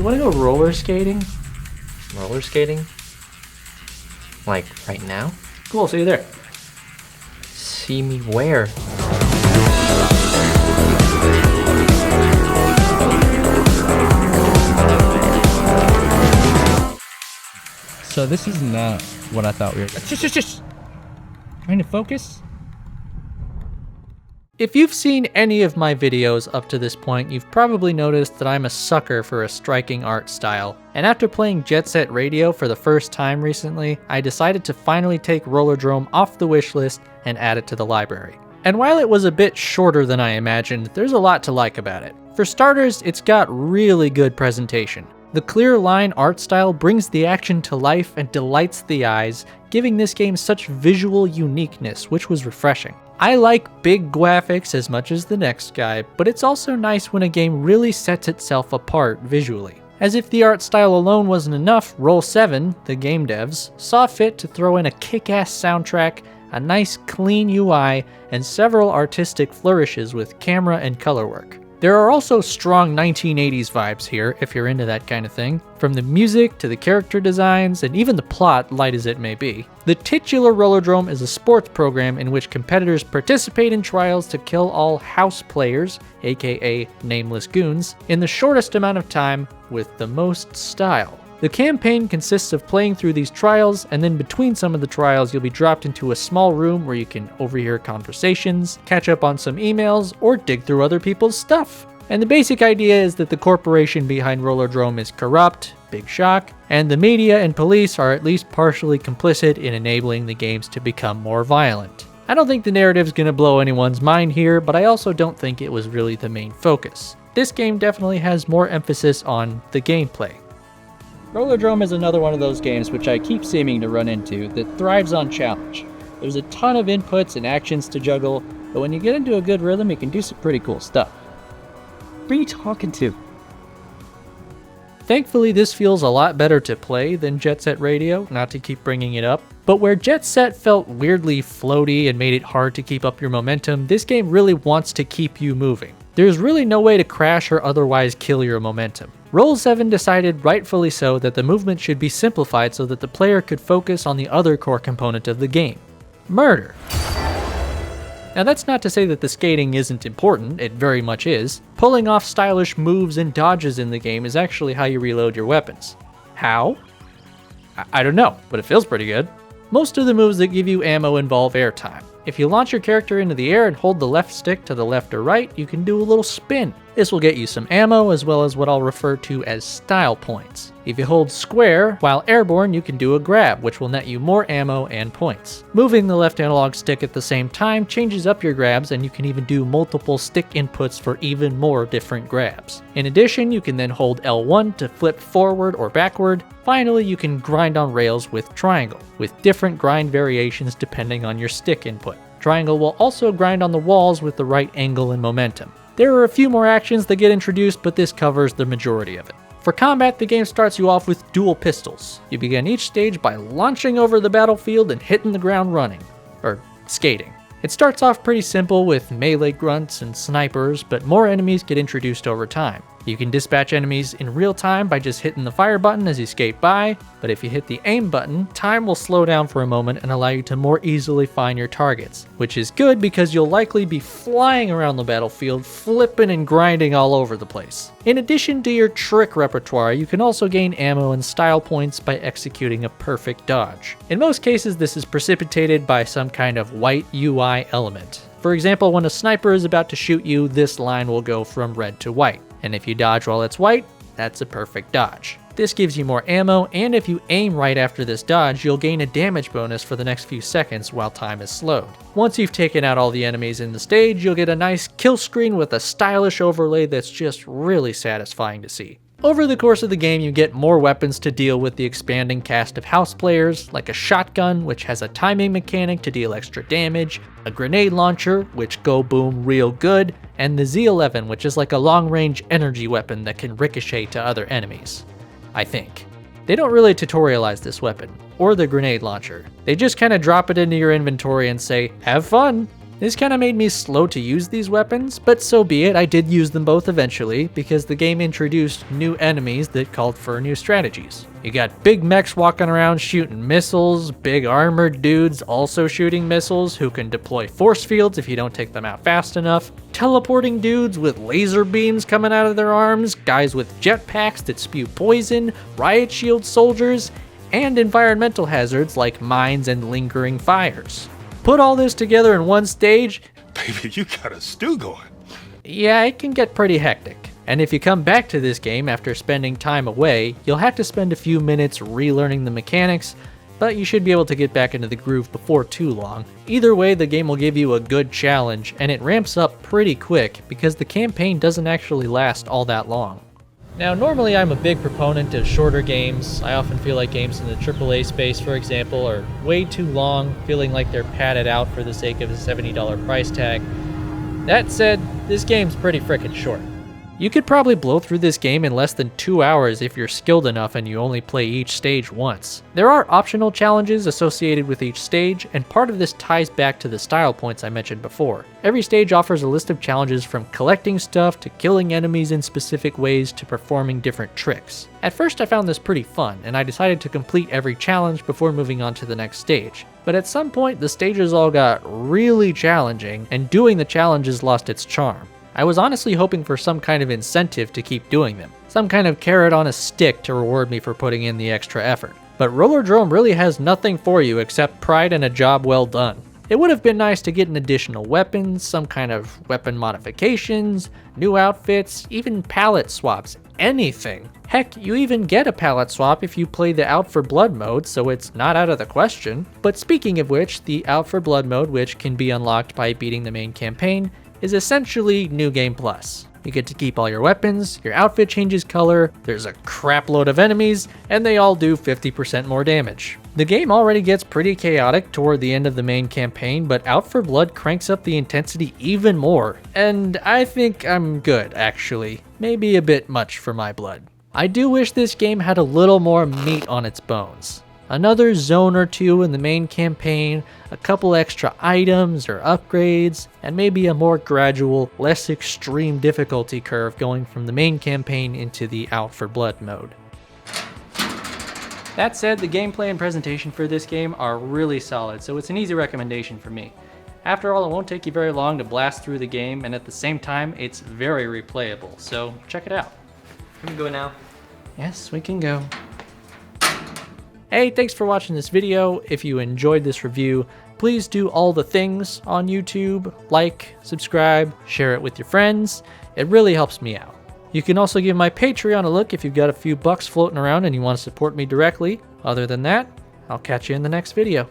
wanna go roller skating? Roller skating? Like right now? Cool, see you there. See me where? So this is not what I thought we were. Shush. Trying to focus? If you've seen any of my videos up to this point, you've probably noticed that I'm a sucker for a striking art style. And after playing Jet Set Radio for the first time recently, I decided to finally take Rollerdrome off the wishlist and add it to the library. And while it was a bit shorter than I imagined, there's a lot to like about it. For starters, it's got really good presentation. The clear line art style brings the action to life and delights the eyes, giving this game such visual uniqueness, which was refreshing. I like big graphics as much as the next guy, but it's also nice when a game really sets itself apart visually. As if the art style alone wasn't enough, Roll7, the game devs, saw fit to throw in a kick-ass soundtrack, a nice clean UI, and several artistic flourishes with camera and color work. There are also strong 1980s vibes here, if you're into that kind of thing, from the music to the character designs and even the plot, light as it may be. The titular Rollerdrome is a sports program in which competitors participate in trials to kill all house players, aka nameless goons, in the shortest amount of time with the most style. The campaign consists of playing through these trials, and then between some of the trials you'll be dropped into a small room where you can overhear conversations, catch up on some emails, or dig through other people's stuff. And the basic idea is that the corporation behind Rollerdrome is corrupt, big shock, and the media and police are at least partially complicit in enabling the games to become more violent. I don't think the narrative's gonna blow anyone's mind here, but I also don't think it was really the main focus. This game definitely has more emphasis on the gameplay. Rollerdrome is another one of those games which I keep seeming to run into that thrives on challenge. There's a ton of inputs and actions to juggle, but when you get into a good rhythm, you can do some pretty cool stuff. Who are you talking to? Thankfully, this feels a lot better to play than Jet Set Radio, not to keep bringing it up. But where Jet Set felt weirdly floaty and made it hard to keep up your momentum, this game really wants to keep you moving. There's really no way to crash or otherwise kill your momentum. Roll7 decided, rightfully so, that the movement should be simplified so that the player could focus on the other core component of the game: murder. Now that's not to say that the skating isn't important, it very much is. Pulling off stylish moves and dodges in the game is actually how you reload your weapons. How? I don't know, but it feels pretty good. Most of the moves that give you ammo involve airtime. If you launch your character into the air and hold the left stick to the left or right, you can do a little spin. This will get you some ammo as well as what I'll refer to as style points. If you hold square while airborne, you can do a grab, which will net you more ammo and points. Moving the left analog stick at the same time changes up your grabs, and you can even do multiple stick inputs for even more different grabs. In addition, you can then hold L1 to flip forward or backward. Finally, you can grind on rails with triangle, with different grind variations depending on your stick input. Triangle will also grind on the walls with the right angle and momentum. There are a few more actions that get introduced, but this covers the majority of it. For combat, the game starts you off with dual pistols. You begin each stage by launching over the battlefield and hitting the ground running, or skating. It starts off pretty simple with melee grunts and snipers, but more enemies get introduced over time. You can dispatch enemies in real time by just hitting the fire button as you skate by, but if you hit the aim button, time will slow down for a moment and allow you to more easily find your targets, which is good because you'll likely be flying around the battlefield, flipping and grinding all over the place. In addition to your trick repertoire, you can also gain ammo and style points by executing a perfect dodge. In most cases, this is precipitated by some kind of white UI element. For example, when a sniper is about to shoot you, this line will go from red to white. And if you dodge while it's white, that's a perfect dodge. This gives you more ammo, and if you aim right after this dodge, you'll gain a damage bonus for the next few seconds while time is slowed. Once you've taken out all the enemies in the stage, you'll get a nice kill screen with a stylish overlay that's just really satisfying to see. Over the course of the game, you get more weapons to deal with the expanding cast of house players, like a shotgun, which has a timing mechanic to deal extra damage, a grenade launcher, which go boom real good, and the Z11, which is like a long-range energy weapon that can ricochet to other enemies. I think. They don't really tutorialize this weapon, or the grenade launcher. They just kinda drop it into your inventory and say, have fun! This kinda made me slow to use these weapons, but so be it, I did use them both eventually, because the game introduced new enemies that called for new strategies. You got big mechs walking around shooting missiles, big armored dudes also shooting missiles who can deploy force fields if you don't take them out fast enough, teleporting dudes with laser beams coming out of their arms, guys with jetpacks that spew poison, riot shield soldiers, and environmental hazards like mines and lingering fires. Put all this together in one stage, Baby, you got a stew going. yeah, it can get pretty hectic. And if you come back to this game after spending time away, you'll have to spend a few minutes relearning the mechanics, but you should be able to get back into the groove before too long. Either way, the game will give you a good challenge, and it ramps up pretty quick because the campaign doesn't actually last all that long. Now, normally I'm a big proponent of shorter games. I often feel like games in the AAA space, for example, are way too long, feeling like they're padded out for the sake of a $70 price tag. That said, this game's pretty frickin' short. You could probably blow through this game in less than 2 hours if you're skilled enough and you only play each stage once. There are optional challenges associated with each stage, and part of this ties back to the style points I mentioned before. Every stage offers a list of challenges from collecting stuff to killing enemies in specific ways to performing different tricks. At first I found this pretty fun, and I decided to complete every challenge before moving on to the next stage. But at some point the stages all got really challenging, and doing the challenges lost its charm. I was honestly hoping for some kind of incentive to keep doing them, some kind of carrot on a stick to reward me for putting in the extra effort. But Rollerdrome really has nothing for you except pride and a job well done. It would have been nice to get an additional weapons, some kind of weapon modifications, new outfits, even palette swaps, anything. Heck, you even get a palette swap if you play the Out for Blood mode, so it's not out of the question. But speaking of which, the Out for Blood mode, which can be unlocked by beating the main campaign, is essentially New Game Plus. You get to keep all your weapons, your outfit changes color, there's a crap load of enemies, and they all do 50% more damage. The game already gets pretty chaotic toward the end of the main campaign, but Out for Blood cranks up the intensity even more, and I think I'm good, actually. Maybe a bit much for my blood. I do wish this game had a little more meat on its bones. Another zone or two in the main campaign, a couple extra items or upgrades, and maybe a more gradual, less extreme difficulty curve going from the main campaign into the Out for Blood mode. That said, the gameplay and presentation for this game are really solid, so it's an easy recommendation for me. After all, it won't take you very long to blast through the game, and at the same time, it's very replayable, so check it out. Can we go now? Yes, we can go. Hey, thanks for watching this video. If you enjoyed this review, please do all the things on YouTube, like, subscribe, share it with your friends. It really helps me out. You can also give my Patreon a look if you've got a few bucks floating around and you want to support me directly. Other than that, I'll catch you in the next video.